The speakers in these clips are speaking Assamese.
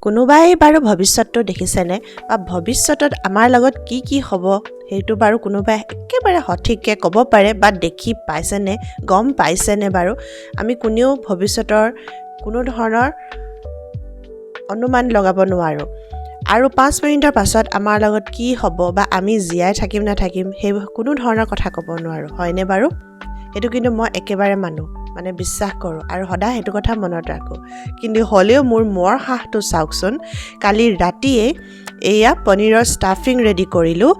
কোনোবাই বাৰু ভৱিষ্যতটো দেখিছেনে বা ভৱিষ্যতত আমাৰ লগত কি হ'ব সেইটো বাৰু কোনোবাই একেবাৰে সঠিককৈ ক'ব পাৰে বা দেখি পাইছেনে গম পাইছেনে বাৰু আমি কোনেও ভৱিষ্যতৰ কোনো ধৰণৰ অনুমান লগাব নোৱাৰোঁ আৰু 5 মিনিটৰ পাছত আমাৰ লগত কি হ'ব বা আমি জীয়াই থাকিম নাথাকিম সেই কোনো ধৰণৰ কথা ক'ব নোৱাৰোঁ হয়নে বাৰু সেইটো কিন্তু মই একেবাৰে মানো মানে বিশ্বাস কৰোঁ আৰু সদায় সেইটো কথা মনত ৰাখোঁ কিন্তু হ'লেও মোৰ হাঁহটো চাওকচোন কালি ৰাতিয়ে এয়া পনীৰৰ ষ্টাফিং ৰেডি কৰিলোঁ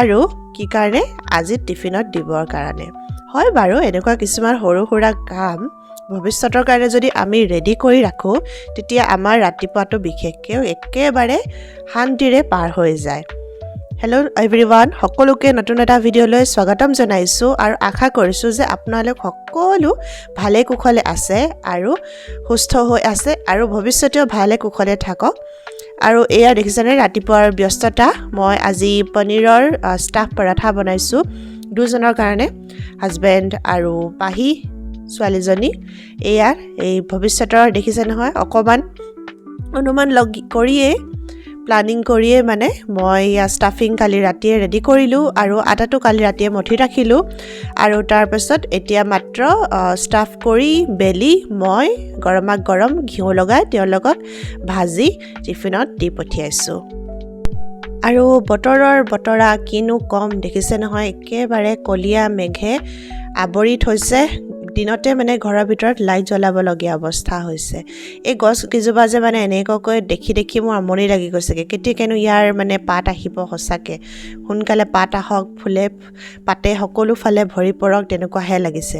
আৰু কি কাৰণে আজি টিফিনত দিবৰ কাৰণে হয় বাৰু এনেকুৱা কিছুমান সৰু সুৰা কাম ভৱিষ্যতৰ কাৰণে যদি আমি ৰেডি কৰি ৰাখোঁ তেতিয়া আমাৰ ৰাতিপুৱাটো বিশেষকৈ একেবাৰে শান্তিৰে পাৰ হৈ যায় হেল্ল' এভৰিৱান সকলোকে নতুন এটা ভিডিঅ'লৈ স্বাগতম জনাইছোঁ আৰু আশা কৰিছোঁ যে আপোনালোক সকলো ভালে কুশলে আছে আৰু সুস্থ হৈ আছে আৰু ভৱিষ্যতেও ভালে কুশলে থাকক আৰু এয়া দেখিছেনে ৰাতিপুৱাৰ ব্যস্ততা মই আজি পনীৰৰ ষ্টাফ পৰাঠা বনাইছোঁ দুজনৰ কাৰণে হাজবেণ্ড আৰু পাহি ছোৱালীজনী এয়া এই ভৱিষ্যতৰ দেখিছে নহয় অকণমান অনুমান কৰিয়েই প্লানিং কৰিয়ে মানে মই ষ্টাফিং কালি ৰাতিয়ে ৰেডি কৰিলোঁ আৰু আটাটো কালি ৰাতিয়ে মঠি ৰাখিলোঁ আৰু তাৰপাছত এতিয়া মাত্ৰ ষ্টাফ কৰি বেলি মই গৰম ঘিউ লগাই তেওঁলোকক ভাজি টিফিনত দি পঠিয়াইছোঁ আৰু বতৰা কিনো কম দেখিছে নহয় একেবাৰে কলীয়া মেঘে আৱৰি থৈছে দিনতে মানে ঘৰৰ ভিতৰত লাইট জ্বলাবলগীয়া অৱস্থা হৈছে এই গছ কেইজোপা যে মানে এনেকুৱাকৈ দেখি মোৰ আমনি লাগি গৈছেগৈ কেতিয়ানো ইয়াৰ মানে পাত আহিব সঁচাকৈ সোনকালে পাত আহক ফুলে পাতে সকলো ফালে ভৰি পৰক তেনেকুৱাহে লাগিছে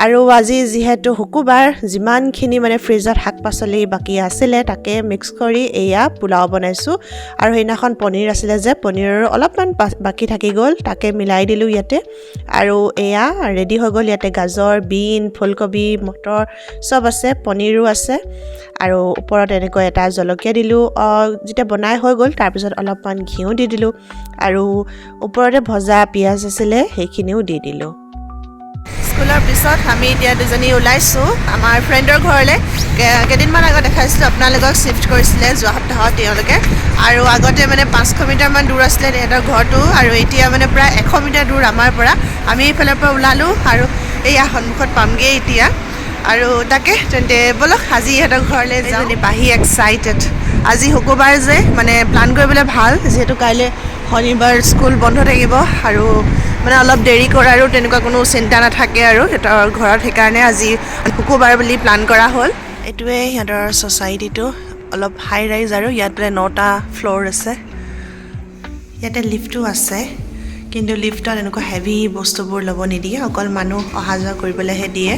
আৰু আজি যিহেতু শুকুৰবাৰ যিমানখিনি মানে ফ্ৰিজত শাক পাচলি বাকী আছিলে তাকে মিক্স কৰি এয়া পোলাও বনাইছোঁ আৰু সেইদিনাখন পনীৰ আছিলে যে পনীৰৰ অলপমান বাকী থাকি গ'ল তাকে মিলাই দিলোঁ ইয়াতে আৰু এয়া ৰেডি হৈ গ'ল ইয়াতে গাজৰ বিন ফুলকবি মটৰ চব আছে পনীৰো আছে আৰু ওপৰত এনেকৈ এটা জলকীয়া দিলোঁ যেতিয়া বনাই হৈ গ'ল তাৰপিছত অলপমান ঘিউ দি দিলোঁ আৰু ওপৰতে ভজা পিঁয়াজ আছিলে সেইখিনিও দি দিলোঁ স্কুলৰ পিছত আমি এতিয়া দুজনী ওলাইছোঁ আমাৰ ফ্ৰেণ্ডৰ ঘৰলৈ কেইদিনমান আগত দেখাইছিলোঁ আপোনালোকক শ্বিফ্ট কৰিছিলে যোৱা সপ্তাহত তেওঁলোকে আৰু আগতে মানে 500 মিটাৰমান দূৰ আছিলে তেহেঁতৰ ঘৰটো আৰু এতিয়া মানে প্ৰায় 100 মিটাৰ দূৰ আমাৰ পৰা আমি এইফালৰ পৰা ওলালোঁ আৰু এইয়া সন্মুখত পামগৈ এতিয়া আৰু তাকে তেন্তে ব'লক আজি ইহঁতৰ ঘৰলৈ যাওঁ পাহি এক্সাইটেড আজি শুকুৰবাৰ যে মানে প্লান কৰিবলৈ ভাল যিহেতু কাইলৈ শনিবাৰ স্কুল বন্ধ থাকিব আৰু মানে অলপ দেৰি কৰাৰো তেনেকুৱা কোনো চিন্তা নাথাকে আৰু সিহঁতৰ ঘৰত সেইকাৰণে আজি শুকুৰবাৰ বুলি প্লান কৰা হ'ল এইটোৱে সিহঁতৰ ছ'চাইটিটো অলপ হাই ৰাইজ আৰু ইয়াত বোলে 9টা ফ্ল'ৰ আছে ইয়াতে লিফ্টো আছে কিন্তু লিফ্টত এনেকুৱা হেভি বস্তুবোৰ ল'ব নিদিয়ে অকল মানুহ অহা যোৱা কৰিবলৈহে দিয়ে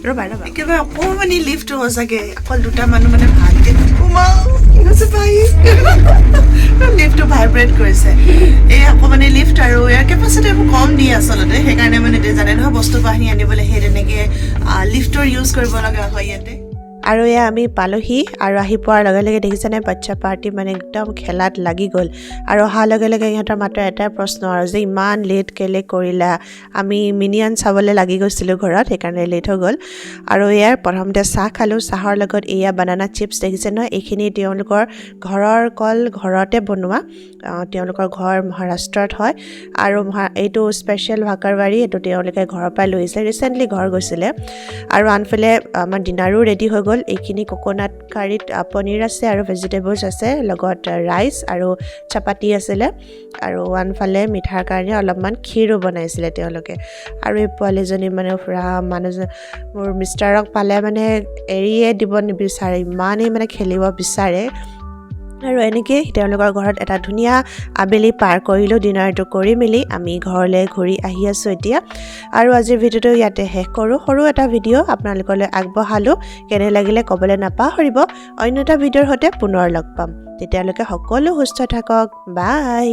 ৰ'বা একেবাৰে অকণমানি লিফ্টটো সঁচাকৈ অকল দুটা মানুহ মানে ভালকৈ লিফ্টটো ভাইব্ৰেট কৰিছে এই অকণমানি লিফ্ট আৰু ইয়াৰ কেপাচিটি কম দিয়ে আচলতে সেইকাৰণে মানে জানে নহয় বস্তু বাহিনী আনিবলৈ সেই তেনেকৈ লিফ্টৰ ইউজ কৰিব লগা হয় ইয়াতে আৰু এয়া আমি পালোহি আৰু আহি পোৱাৰ লগে লগে দেখিছেনে বাচ্চা পাৰ্টি মানে একদম খেলাত লাগি গ'ল আৰু অহাৰ লগে লগে ইহঁতৰ মাত্ৰ এটাই প্ৰশ্ন আৰু যে ইমান লেট কেলে কৰিলা আমি মিনিয়ন চাবলৈ লাগি গৈছিলোঁ ঘৰত সেইকাৰণে লেট হৈ গ'ল আৰু ইয়াৰ প্ৰথমতে চাহ খালোঁ চাহৰ লগত এয়া বানানা চিপছ দেখিছে নহয় এইখিনি তেওঁলোকৰ ঘৰৰ কল ঘৰতে বনোৱা তেওঁলোকৰ ঘৰ মহাৰাষ্ট্ৰত হয় আৰু এইটো স্পেচিয়েল ভাকাৰবাৰী এইটো তেওঁলোকে ঘৰৰ পৰাই লৈ আহিছিলে ৰিচেণ্টলি ঘৰ গৈছিলে আৰু আনফালে আমাৰ ডিনাৰো ৰেডি হৈ গ'ল এইখিনি কোকোনাট কাৰীত পনীৰ আছে আৰু ভেজিটেবলছ আছে লগত ৰাইচ আৰু চাপাতি আছিলে আৰু আনফালে মিঠাৰ কাৰণে অলপমান ক্ষীৰো বনাইছিলে তেওঁলোকে আৰু এই পোৱালীজনী মানে পুৰা মানুহজন মোৰ মিষ্টাৰক পালে মানে এৰিয়ে দিব নিবিচাৰে ইমানেই মানে খেলিব বিচাৰে আৰু এনেকৈ তেওঁলোকৰ ঘৰত এটা ধুনীয়া আবেলি পাৰ কৰিলোঁ ডিনাৰটো কৰি মেলি আমি ঘৰলৈ ঘূৰি আহি আছোঁ এতিয়া আৰু আজিৰ ভিডিঅ'টো ইয়াতে শেষ কৰোঁ সৰু এটা ভিডিঅ' আপোনালোকলৈ আগবঢ়ালোঁ কেনে লাগিলে ক'বলৈ নাপাহৰিব অন্য এটা ভিডিঅ'ৰ সৈতে পুনৰ লগ পাম তেতিয়ালৈকে সকলো সুস্থ থাকক বাই